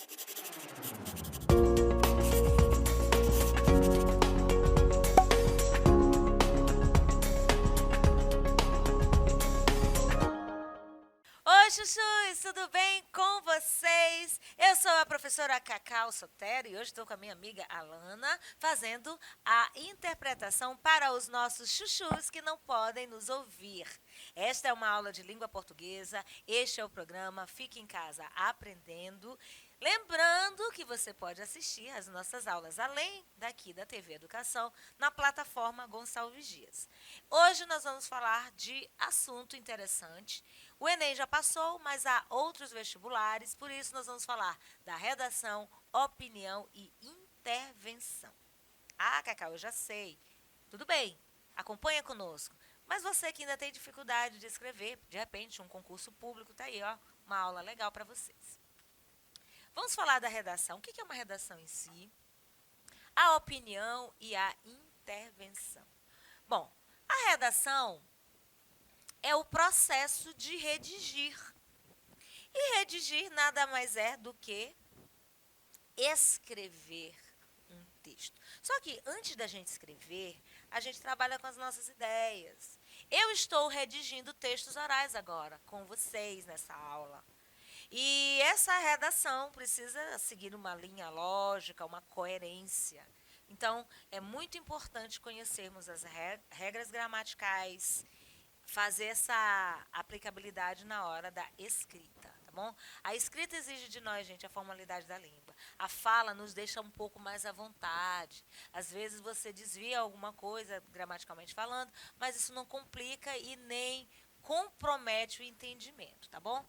Oi, chuchus, tudo bem com vocês? Eu sou a professora Cacau Sotero e hoje estou com a minha amiga Alana fazendo a interpretação para os nossos chuchus que não podem nos ouvir. Esta é uma aula de língua portuguesa, este é o programa Fique em Casa Aprendendo. Lembrando que você pode assistir às nossas aulas, além daqui da TV Educação, na plataforma Gonçalves Dias. Hoje nós vamos falar de assunto interessante. O Enem já passou, mas há outros vestibulares, por isso nós vamos falar da redação, opinião e intervenção. Ah, Cacau, eu já sei. Tudo bem, acompanha conosco. Mas você que ainda tem dificuldade de escrever, de repente um concurso público, tá aí, ó, uma aula legal para vocês. Vamos falar da redação. O que é uma redação em si? A opinião e a intervenção. Bom, a redação é o processo de redigir. E redigir nada mais é do que escrever um texto. Só que antes da gente escrever, a gente trabalha com as nossas ideias. Eu estou redigindo textos orais agora, com vocês nessa aula. E essa redação precisa seguir uma linha lógica, uma coerência. Então, é muito importante conhecermos as regras gramaticais, fazer essa aplicabilidade na hora da escrita, tá bom? A escrita exige de nós, gente, a formalidade da língua. A fala nos deixa um pouco mais à vontade. Às vezes você desvia alguma coisa, gramaticalmente falando, mas isso não complica e nem compromete o entendimento, tá bom?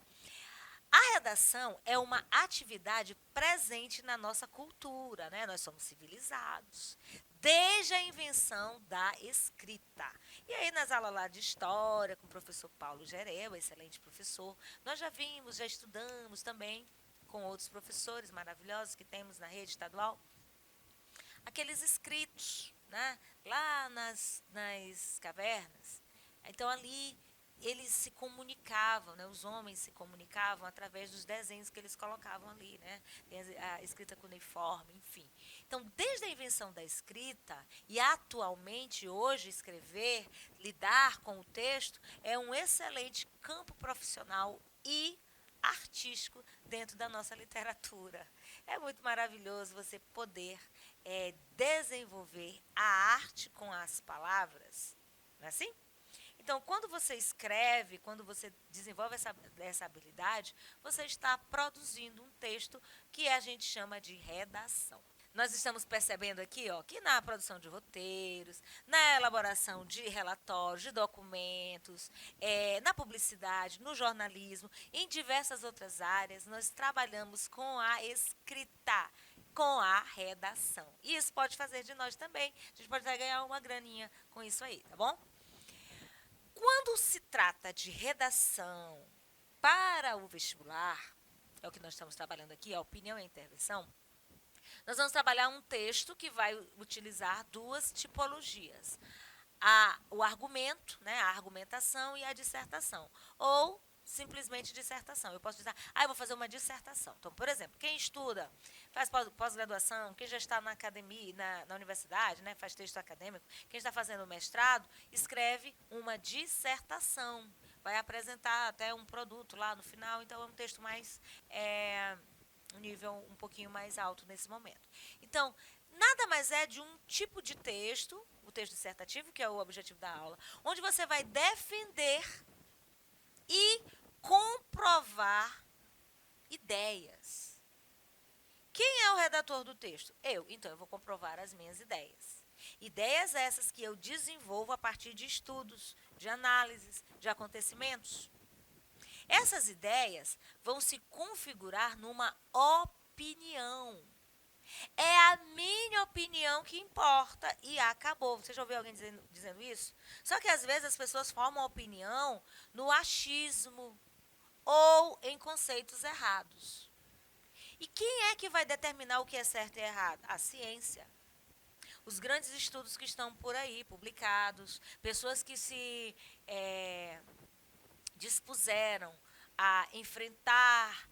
A redação é uma atividade presente na nossa cultura, né? Nós somos civilizados, desde a invenção da escrita. E aí, nas aulas lá de história, com o professor Paulo Gerel, excelente professor, nós já vimos, já estudamos também com outros professores maravilhosos que temos na rede estadual, aqueles escritos, né? Lá nas cavernas. Então, ali eles se comunicavam, né? Os homens se comunicavam através dos desenhos que eles colocavam ali, né? A escrita cuneiforme, enfim. Então, desde a invenção da escrita e atualmente hoje escrever, lidar com o texto é um excelente campo profissional e artístico dentro da nossa literatura. É muito maravilhoso você poder desenvolver a arte com as palavras, não é assim? Então, quando você escreve, quando você desenvolve essa habilidade, você está produzindo um texto que a gente chama de redação. Nós estamos percebendo aqui, ó, que na produção de roteiros, na elaboração de relatórios, de documentos, na publicidade, no jornalismo, em diversas outras áreas, nós trabalhamos com a escrita, com a redação. E isso pode fazer de nós também. A gente pode até ganhar uma graninha com isso aí, tá bom? Quando se trata de redação para o vestibular, é o que nós estamos trabalhando aqui, a opinião e a intervenção, nós vamos trabalhar um texto que vai utilizar duas tipologias. O argumento, né, a argumentação e a dissertação. Ou simplesmente dissertação. Eu posso dizer, eu vou fazer uma dissertação. Então, por exemplo, quem estuda, faz pós-graduação, quem já está na academia, na universidade, né, faz texto acadêmico, quem está fazendo mestrado, escreve uma dissertação. Vai apresentar até um produto lá no final, então é um texto mais, um nível um pouquinho mais alto nesse momento. Então, nada mais é de um tipo de texto, o texto dissertativo, que é o objetivo da aula, onde você vai defender e comprovar ideias. Quem é o redator do texto? Eu. Então, eu vou comprovar as minhas ideias. Ideias essas que eu desenvolvo a partir de estudos, de análises, de acontecimentos. Essas ideias vão se configurar numa opinião. É a minha opinião que importa e acabou. Você já ouviu alguém dizendo isso? Só que às vezes as pessoas formam opinião no achismo ou em conceitos errados. E quem é que vai determinar o que é certo e errado? A ciência. Os grandes estudos que estão por aí, publicados, pessoas que se dispuseram a enfrentar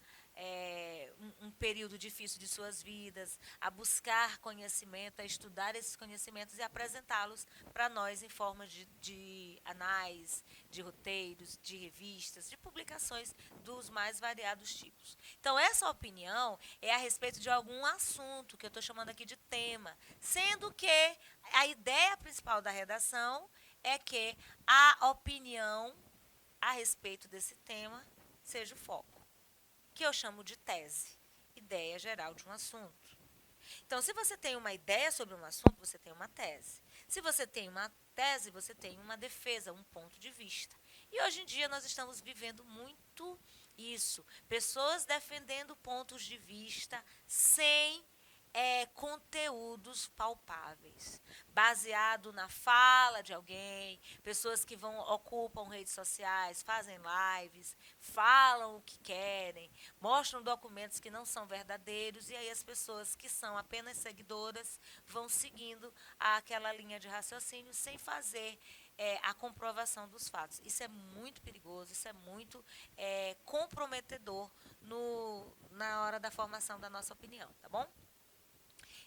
período difícil de suas vidas, a buscar conhecimento, a estudar esses conhecimentos e apresentá-los para nós em forma de anais, de roteiros, de revistas, de publicações dos mais variados tipos. Então, essa opinião é a respeito de algum assunto que eu estou chamando aqui de tema, sendo que a ideia principal da redação é que a opinião a respeito desse tema seja o foco, que eu chamo de tese, ideia geral de um assunto. Então, se você tem uma ideia sobre um assunto, você tem uma tese. Se você tem uma tese, você tem uma defesa, um ponto de vista. E hoje em dia nós estamos vivendo muito isso. Pessoas defendendo pontos de vista sem conteúdos palpáveis, baseado na fala de alguém, pessoas que ocupam redes sociais, fazem lives, falam o que querem, mostram documentos que não são verdadeiros, e aí as pessoas que são apenas seguidoras vão seguindo aquela linha de raciocínio sem fazer a comprovação dos fatos. Isso é muito perigoso, isso é muito comprometedor na hora da formação da nossa opinião, tá bom?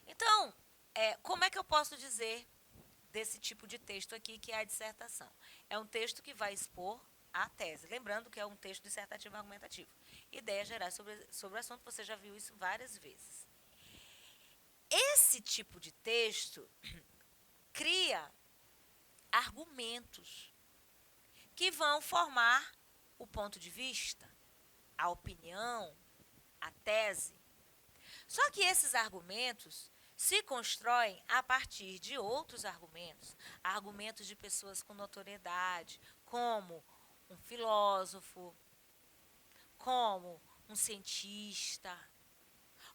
Então, como é que eu posso dizer desse tipo de texto aqui, que é a dissertação? É um texto que vai expor a tese. Lembrando que é um texto dissertativo argumentativo. Ideias gerais sobre o assunto, você já viu isso várias vezes. Esse tipo de texto cria argumentos que vão formar o ponto de vista, a opinião, a tese. Só que esses argumentos se constroem a partir de outros argumentos, argumentos de pessoas com notoriedade, como um filósofo, como um cientista,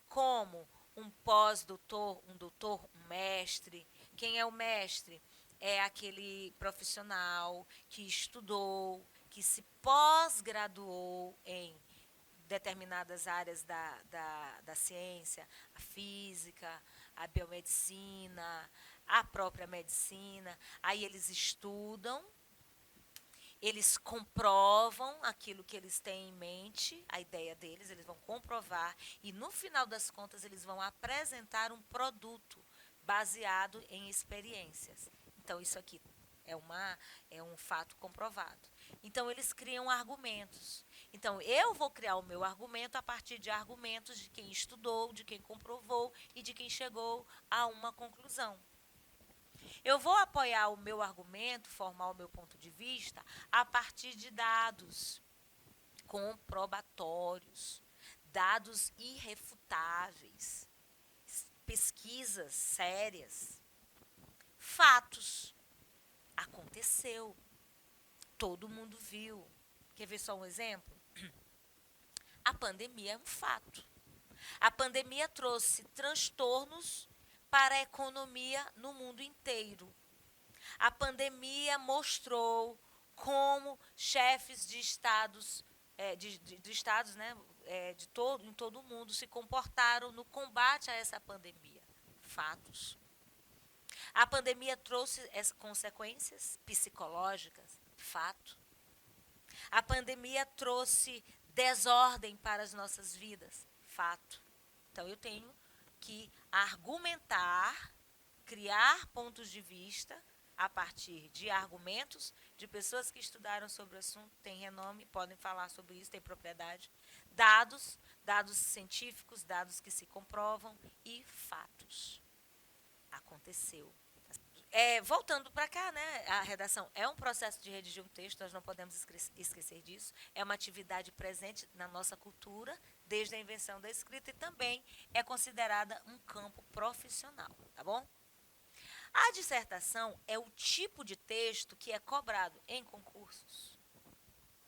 como um pós-doutor, um doutor, um mestre. Quem é o mestre? É aquele profissional que estudou, que se pós-graduou em determinadas áreas da ciência, a física, a biomedicina, a própria medicina. Aí eles estudam, eles comprovam aquilo que eles têm em mente, a ideia deles, eles vão comprovar e no final das contas eles vão apresentar um produto baseado em experiências. Então isso aqui é um fato comprovado. Então eles criam argumentos. Então eu vou criar o meu argumento a partir de argumentos de quem estudou, de quem comprovou e de quem chegou a uma conclusão. Eu vou apoiar o meu argumento, formar o meu ponto de vista, a partir de dados comprobatórios, dados irrefutáveis, pesquisas sérias, fatos. Aconteceu. Todo mundo viu. Quer ver só um exemplo? A pandemia é um fato. A pandemia trouxe transtornos para a economia no mundo inteiro. A pandemia mostrou como chefes de estados, de estados, né, em todo o mundo se comportaram no combate a essa pandemia. Fatos. A pandemia trouxe consequências psicológicas. Fato. A pandemia trouxe desordem para as nossas vidas. Fato. Então eu tenho que argumentar, criar pontos de vista a partir de argumentos de pessoas que estudaram sobre o assunto, têm renome, podem falar sobre isso, têm propriedade, dados científicos, dados que se comprovam e fatos. Aconteceu. Voltando para cá, né, a redação é um processo de redigir um texto, nós não podemos esquecer disso. É uma atividade presente na nossa cultura, desde a invenção da escrita, e também é considerada um campo profissional, tá bom? A dissertação é o tipo de texto que é cobrado em concursos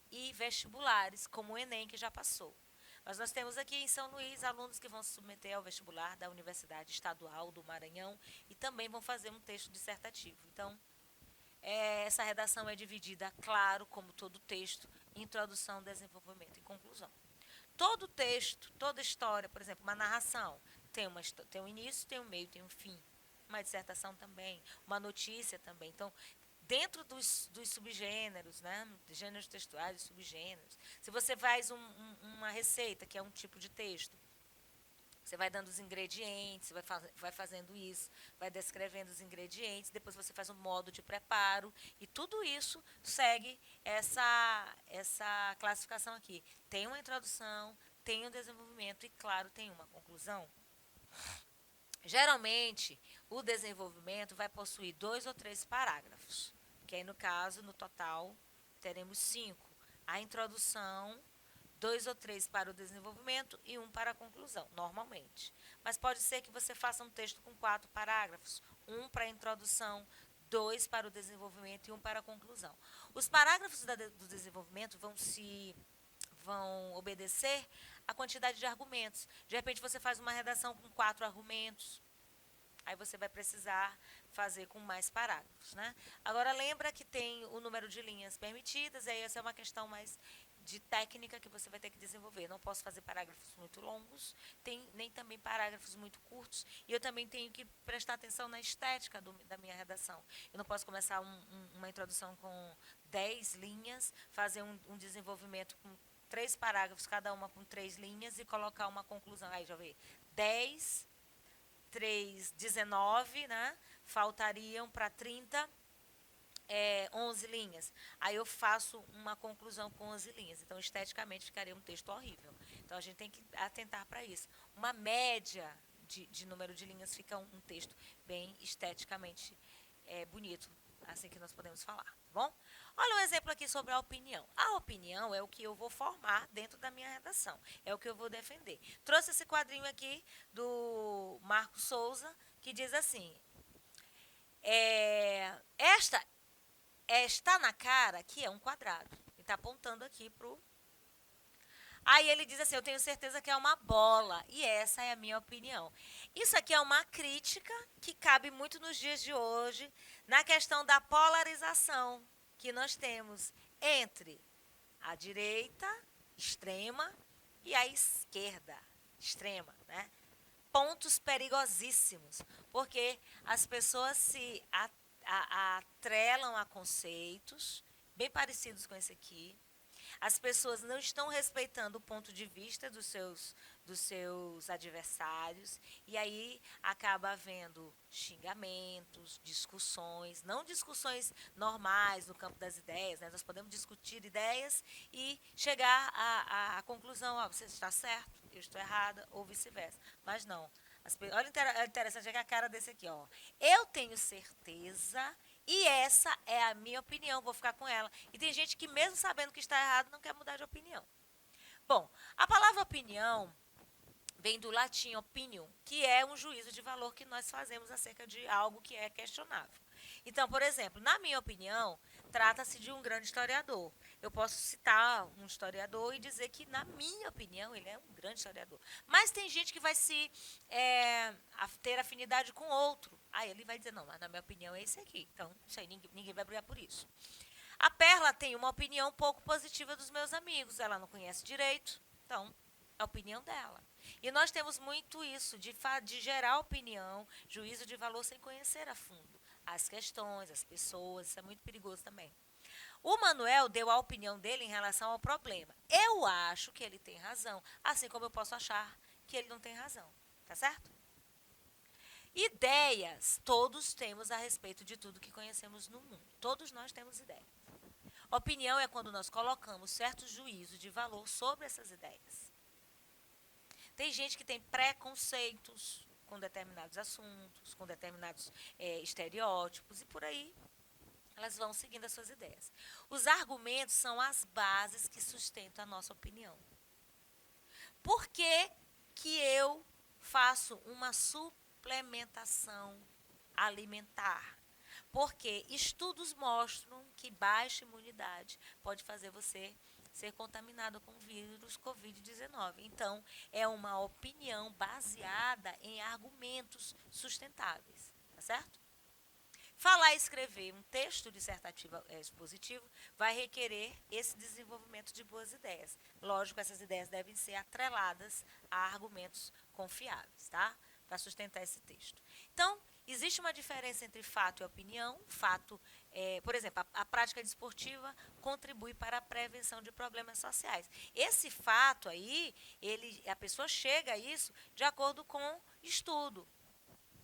e vestibulares, como o Enem, que já passou. Mas nós temos aqui em São Luís alunos que vão se submeter ao vestibular da Universidade Estadual do Maranhão e também vão fazer um texto dissertativo. Então, essa redação é dividida, claro, como todo texto, em introdução, desenvolvimento e conclusão. Todo texto, toda história, por exemplo, uma narração, tem um início, tem um meio, tem um fim. Uma dissertação também, uma notícia também. Então, dentro dos subgêneros, né, gêneros textuais e subgêneros, se você faz uma receita, que é um tipo de texto, Você vai dando os ingredientes, vai fazendo isso, vai descrevendo os ingredientes, depois você faz um modo de preparo e tudo isso segue essa classificação aqui. Tem uma introdução, tem um desenvolvimento e, claro, tem uma conclusão. Geralmente, o desenvolvimento vai possuir 2 ou 3 parágrafos, que aí, no caso, no total, teremos 5. A introdução, 2 ou 3 para o desenvolvimento e 1 para a conclusão, normalmente. Mas pode ser que você faça um texto com 4 parágrafos, 1 para a introdução, 2 para o desenvolvimento e 1 para a conclusão. Os parágrafos do desenvolvimento vão obedecer a quantidade de argumentos. De repente, você faz uma redação com 4 argumentos, aí você vai precisar fazer com mais parágrafos, né? Agora, lembra que tem o número de linhas permitidas, aí essa é uma questão mais de técnica que você vai ter que desenvolver. Não posso fazer parágrafos muito longos, nem também parágrafos muito curtos, e eu também tenho que prestar atenção na estética da minha redação. Eu não posso começar uma introdução com 10 linhas, fazer um desenvolvimento com 3 parágrafos, cada uma com 3 linhas, e colocar uma conclusão. Aí, já vê, 10, 3, 19, né? Faltariam para 30, 11 linhas. Aí eu faço uma conclusão com 11 linhas. Então, esteticamente, ficaria um texto horrível. Então, a gente tem que atentar para isso. Uma média de número de linhas fica um texto bem esteticamente bonito, assim que nós podemos falar, tá bom? Olha um exemplo aqui sobre a opinião. A opinião é o que eu vou formar dentro da minha redação, é o que eu vou defender. Trouxe esse quadrinho aqui do Marco Souza, que diz assim, está na cara que é um quadrado. Ele está apontando aqui para o... Aí ele diz assim, eu tenho certeza que é uma bola, e essa é a minha opinião. Isso aqui é uma crítica que cabe muito nos dias de hoje, na questão da polarização que nós temos entre a direita extrema e a esquerda extrema, né? Pontos perigosíssimos, porque as pessoas se atrelam a conceitos bem parecidos com esse aqui. As pessoas não estão respeitando o ponto de vista dos seus adversários, e aí acaba havendo xingamentos, discussões, não discussões normais no campo das ideias, né? Nós podemos discutir ideias e chegar à conclusão, ó, você está certo, eu estou errada, ou vice-versa. Mas não. Olha o interessante é que a cara desse aqui, ó. Eu tenho certeza e essa é a minha opinião, vou ficar com ela. E tem gente que, mesmo sabendo que está errado, não quer mudar de opinião. Bom, a palavra opinião vem do latim opinium, que é um juízo de valor que nós fazemos acerca de algo que é questionável. Então, por exemplo, na minha opinião, trata-se de um grande historiador. Eu posso citar um historiador e dizer que, na minha opinião, ele é um grande historiador. Mas tem gente que vai ter afinidade com outro. Aí ele vai dizer, não, mas na minha opinião é esse aqui. Então, isso aí, ninguém vai brigar por isso. A Perla tem uma opinião pouco positiva dos meus amigos. Ela não conhece direito, então, é a opinião dela. E nós temos muito isso, de gerar opinião, juízo de valor sem conhecer a fundo as questões, as pessoas. Isso é muito perigoso também. O Manuel deu a opinião dele em relação ao problema. Eu acho que ele tem razão, assim como eu posso achar que ele não tem razão. Tá certo? Ideias, todos temos a respeito de tudo que conhecemos no mundo. Todos nós temos ideias. Opinião é quando nós colocamos certo juízo de valor sobre essas ideias. Tem gente que tem preconceitos com determinados assuntos, com determinados estereótipos, e por aí elas vão seguindo as suas ideias. Os argumentos são as bases que sustentam a nossa opinião. Por que que eu faço uma suplementação alimentar? Porque estudos mostram que baixa imunidade pode fazer você ser contaminado com o vírus Covid-19. Então, é uma opinião baseada em argumentos sustentáveis, tá certo? Falar e escrever um texto dissertativo expositivo vai requerer esse desenvolvimento de boas ideias. Lógico, essas ideias devem ser atreladas a argumentos confiáveis, tá? para sustentar esse texto. Então, existe uma diferença entre fato e opinião. Fato, por exemplo, a prática desportiva contribui para a prevenção de problemas sociais. Esse fato aí, a pessoa chega a isso de acordo com estudo.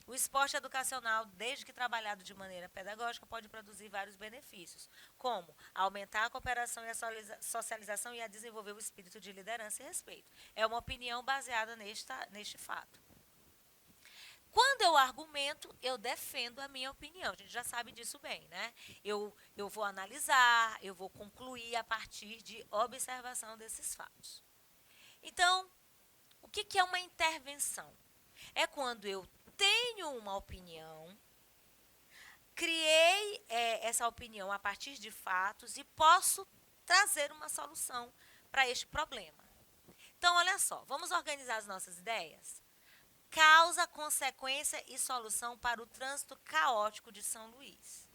O esporte educacional, desde que trabalhado de maneira pedagógica, pode produzir vários benefícios, como aumentar a cooperação e a socialização e a desenvolver o espírito de liderança e respeito. É uma opinião baseada neste fato. Quando eu argumento, eu defendo a minha opinião. A gente já sabe disso bem, né? Eu vou analisar, eu vou concluir a partir de observação desses fatos. Então, o que é uma intervenção? É quando eu tenho uma opinião, criei essa opinião a partir de fatos e posso trazer uma solução para este problema. Então, olha só, vamos organizar as nossas ideias? Causa, consequência e solução para o trânsito caótico de São Luís.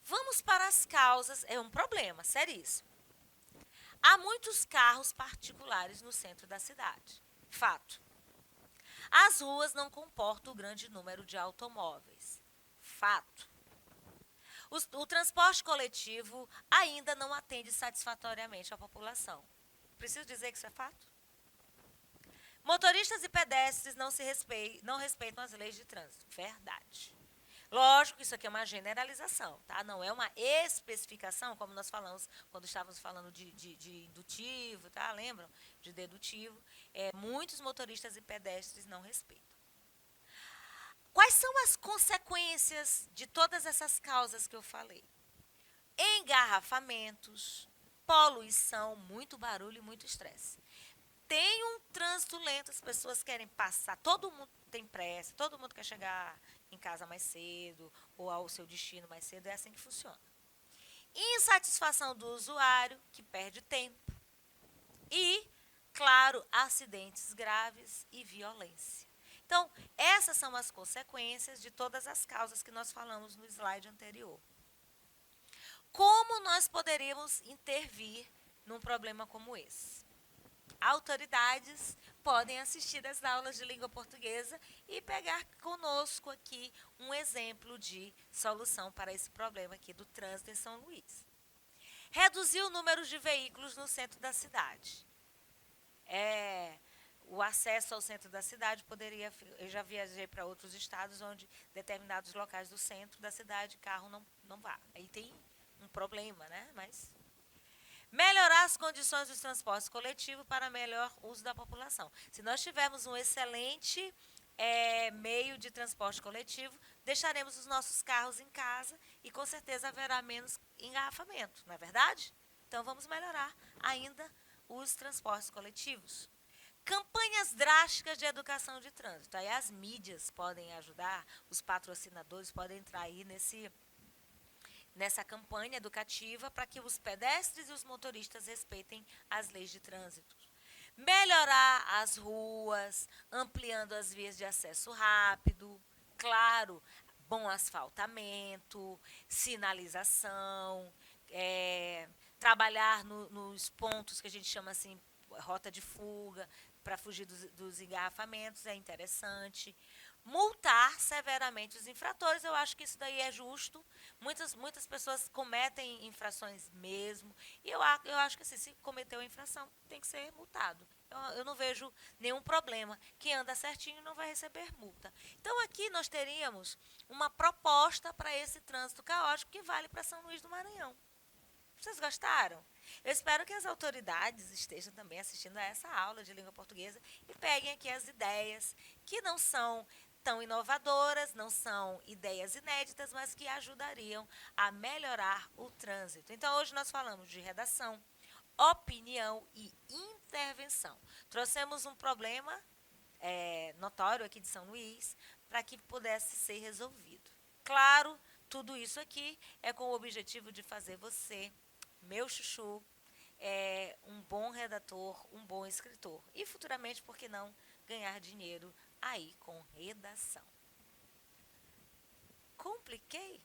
Vamos para as causas, é um problema seríssimo. Há muitos carros particulares no centro da cidade. Fato. As ruas não comportam o grande número de automóveis. Fato. O transporte coletivo ainda não atende satisfatoriamente a população. Preciso dizer que isso é fato? Motoristas e pedestres não respeitam as leis de trânsito. Verdade. Lógico que isso aqui é uma generalização, tá? Não é uma especificação, como nós falamos quando estávamos falando de indutivo, tá? Lembram? De dedutivo. Muitos motoristas e pedestres não respeitam. Quais são as consequências de todas essas causas que eu falei? Engarrafamentos, poluição, muito barulho e muito estresse. Tem um trânsito lento, as pessoas querem passar, todo mundo tem pressa, todo mundo quer chegar em casa mais cedo ou ao seu destino mais cedo, é assim que funciona. Insatisfação do usuário, que perde tempo. E, claro, acidentes graves e violência. Então, essas são as consequências de todas as causas que nós falamos no slide anterior. Como nós poderíamos intervir num problema como esse? Autoridades podem assistir às aulas de língua portuguesa e pegar conosco aqui um exemplo de solução para esse problema aqui do trânsito em São Luís. Reduzir o número de veículos no centro da cidade. O acesso ao centro da cidade poderia... Eu já viajei para outros estados onde determinados locais do centro da cidade carro não vá. Aí tem um problema, né? Mas... melhorar as condições dos transportes coletivos para melhor uso da população. Se nós tivermos um excelente meio de transporte coletivo, deixaremos os nossos carros em casa e com certeza haverá menos engarrafamento, não é verdade? Então vamos melhorar ainda os transportes coletivos. Campanhas drásticas de educação de trânsito. Aí as mídias podem ajudar, os patrocinadores podem entrar aí nessa campanha educativa para que os pedestres e os motoristas respeitem as leis de trânsito. Melhorar as ruas, ampliando as vias de acesso rápido, claro, bom asfaltamento, sinalização, trabalhar nos pontos que a gente chama assim, rota de fuga, para fugir dos engarrafamentos, é interessante. Multar severamente os infratores, eu acho que isso daí é justo. Muitas pessoas cometem infrações mesmo. E eu acho que assim, se cometeu a infração, tem que ser multado. Eu não vejo nenhum problema. Quem anda certinho não vai receber multa. Então, aqui nós teríamos uma proposta para esse trânsito caótico que vale para São Luís do Maranhão. Vocês gostaram? Eu espero que as autoridades estejam também assistindo a essa aula de língua portuguesa e peguem aqui as ideias que não são tão inovadoras, não são ideias inéditas, mas que ajudariam a melhorar o trânsito. Então, hoje nós falamos de redação, opinião e intervenção. Trouxemos um problema notório aqui de São Luís para que pudesse ser resolvido. Claro, tudo isso aqui é com o objetivo de fazer você, meu chuchu, um bom redator, um bom escritor. E futuramente, por que não, ganhar dinheiro aí com redação. Compliquei?